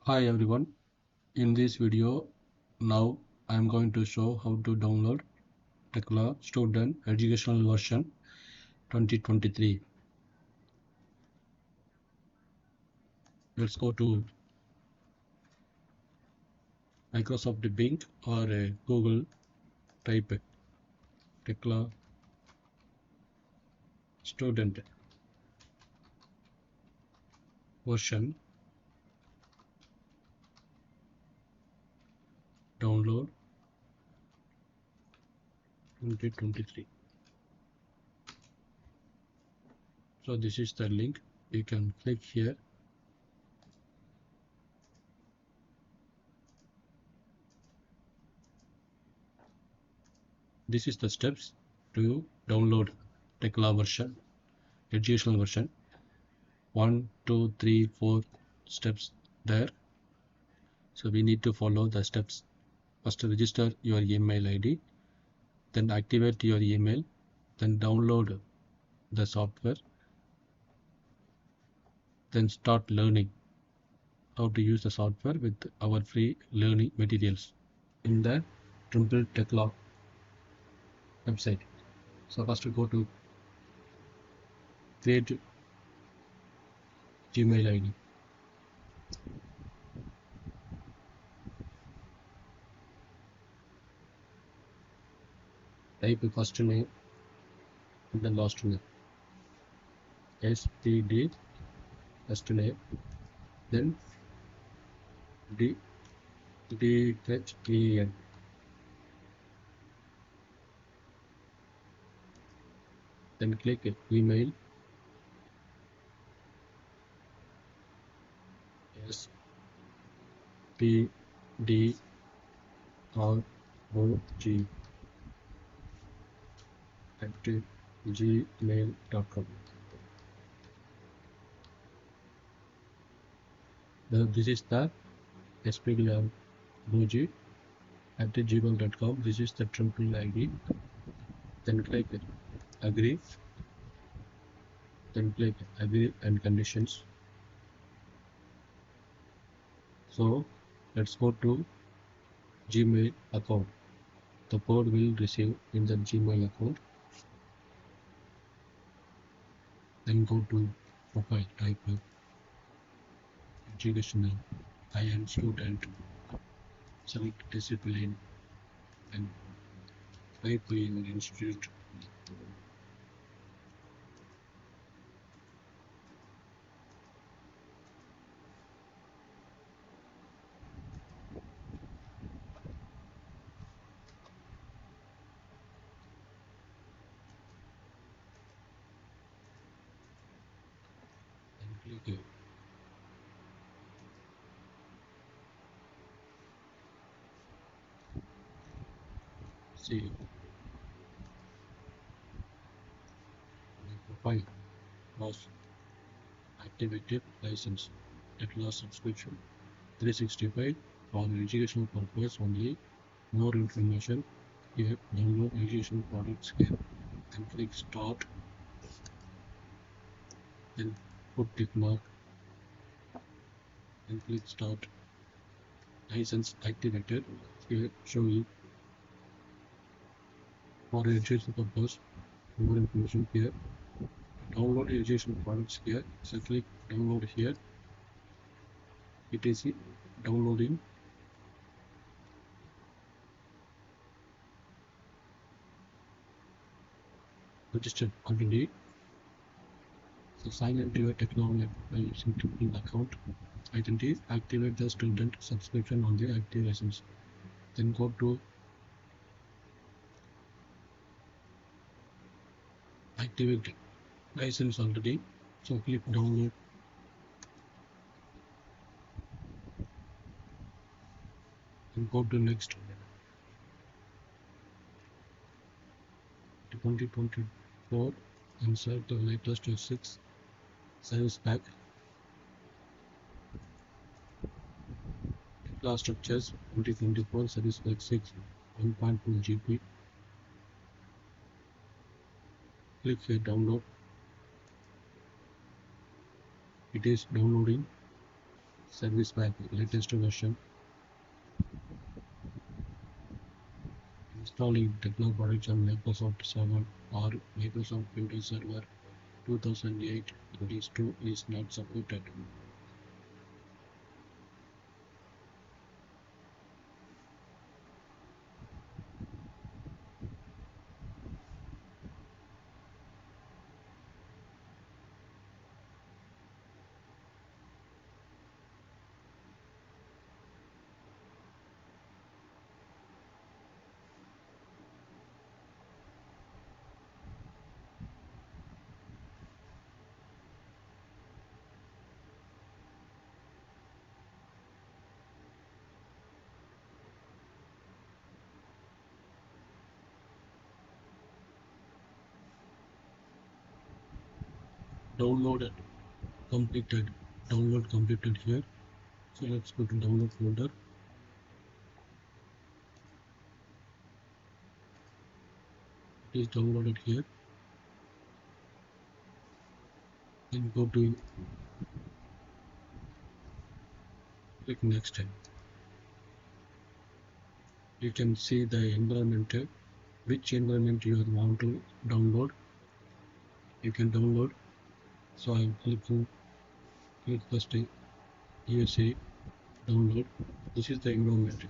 Hi everyone, in this video now I am going to show how to download Tekla student educational version 2023. Let's go to Microsoft Bing or Google, type Tekla student version download 2023. So this is the link, you can click here. This is the steps to download Tekla version, educational version. 1, 2, 3, 4 steps there. So we need to follow the steps. First register your email ID, then activate your email, then download the software, then start learning how to use the software with our free learning materials in the Trimble Tekla website. So first go to create Gmail ID. Type first name and then last name. STD first name, then DHEN. Then click email. SPDROG at gmail.com. This is the spdrog at gmail.com. This is the Trimble ID. Then click agree. Then click agree and conditions. So let's go to Gmail account. The code will receive in the Gmail account. Then go to profile, type educational. I am student. Select discipline and type your institute. And click see profile was activated license. Tekla subscription 365 for educational purpose only. More information here. Download educational products here. Then click start. Then put tick mark. Then click start. License activated. Here show you for educational purpose. More information here. Download educational products here. So click download here. It is downloading. Registered already. So sign into your Tekla by using Trimble account. Identity. Activate the student subscription on the active license. Then go to activate license already. So click download. And go to next. 2024. Insert the latest 6 service pack. Class structures 2024 service pack 6 1.2 GB. Click here download. It is downloading. service pack latest version, installing Tekla products on Microsoft Server or Microsoft Windows Server 2008. This tool is not supported. Downloaded completed. Download completed here. So let's go to download folder. It is downloaded here. Then go to click next. You can see the environment, which environment you want to download. You can download. So I'm clicking click first USA download. This is the environment.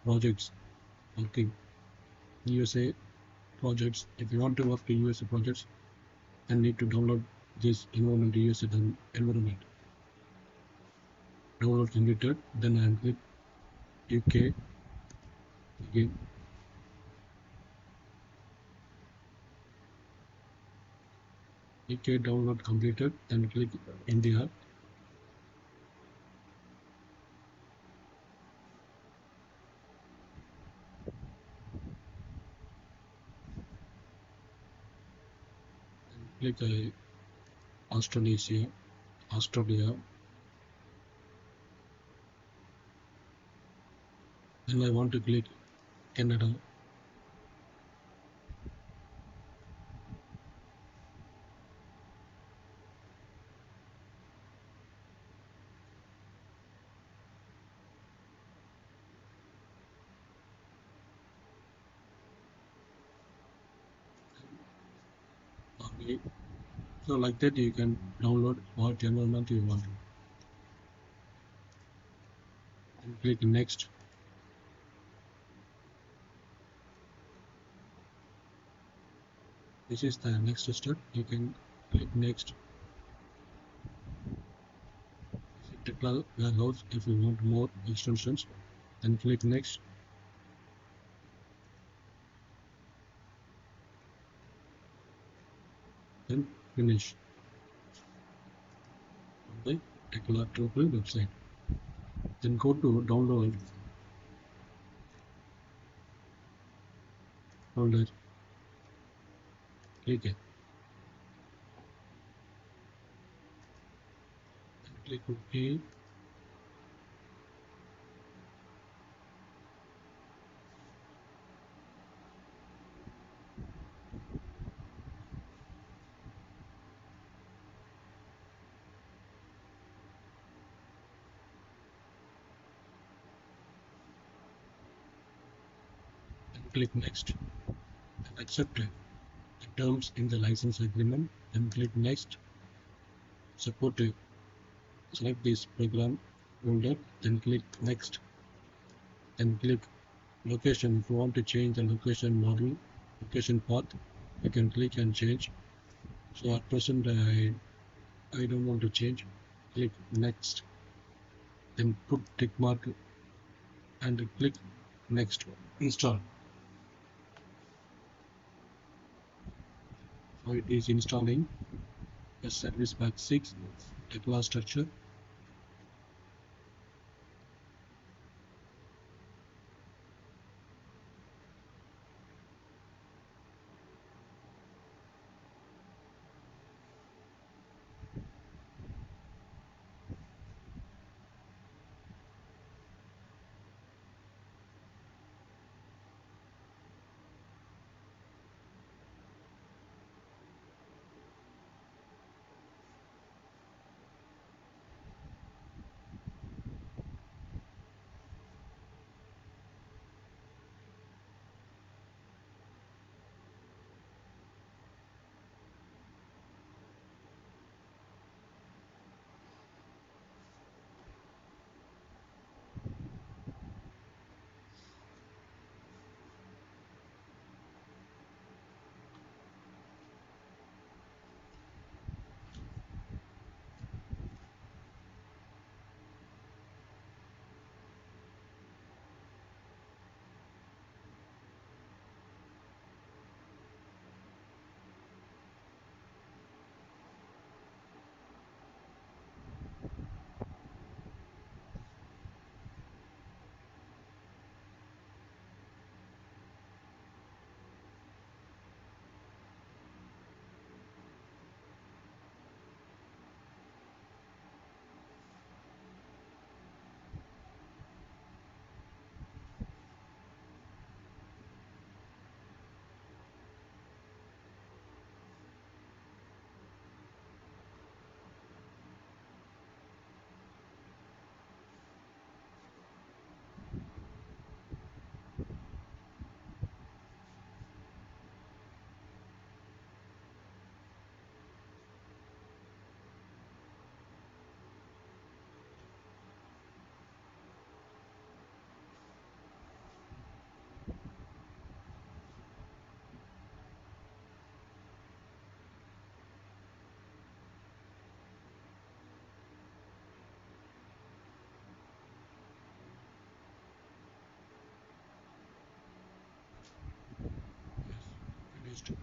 Projects working USA projects. If you want to work in USA projects, then need to download this environment USA environment. Download completed. Then I click UK again. UK download completed. Then click India. Then click Australia. Then I want to click Canada. Okay. So like that you can download what environment you want. And click next. This is the next step. You can click next. Tekla warehouse. If you want more extensions, then click next. Then finish. The Tekla Tutorial website. Then go to download folder. Click it. Then click OK. Then click next. And accept the terms in the license agreement. Then click next. Support it. Select this program folder. Then click next. Then click location. If you want to change the location model, location path, you can click and change. So at present I don't want to change. Click next. Then put tick mark and click next. Install. So it is installing a service pack 6 Tekla structure.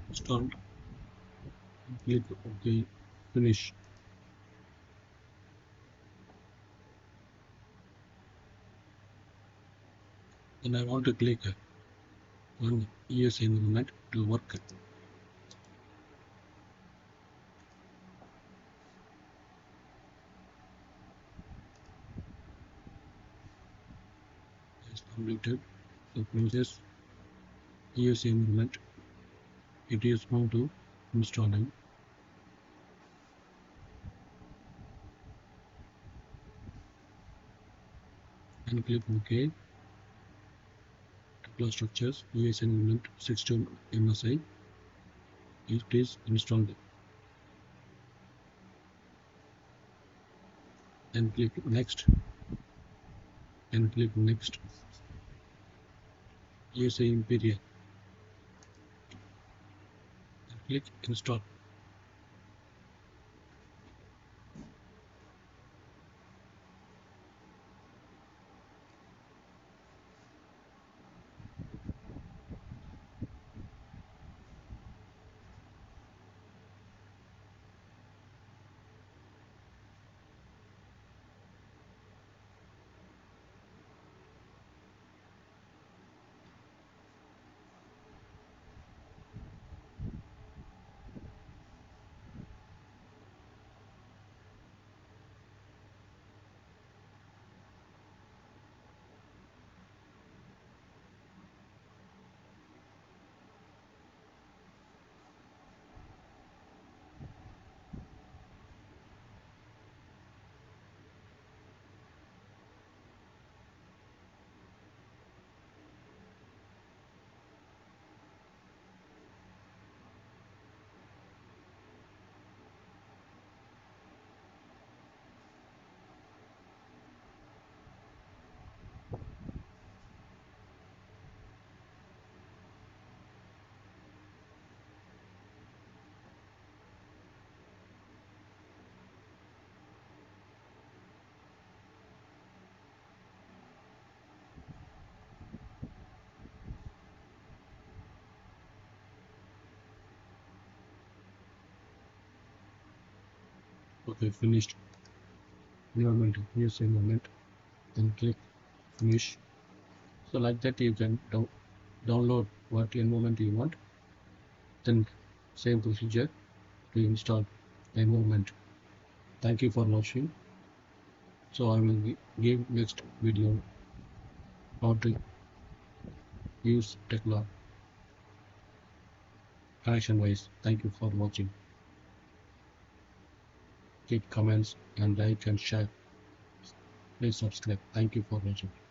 installed. Click OK, finish. Then I want to click on ES environment to work. It's completed. So process ES environment. It is now to installing. And click OK. Tekla structures ES environment 16 MSI. It is installed. Then click next. And click next. ESI Imperial. And click install. Okay, finished. Environment, use environment. Then click finish. So like that you can download what environment you want. Then same procedure to install the environment. Thank you for watching. So I will give next video how to use Tekla connection wise. Thank you for watching. Keep comments and like and share. Please subscribe. Thank you for watching.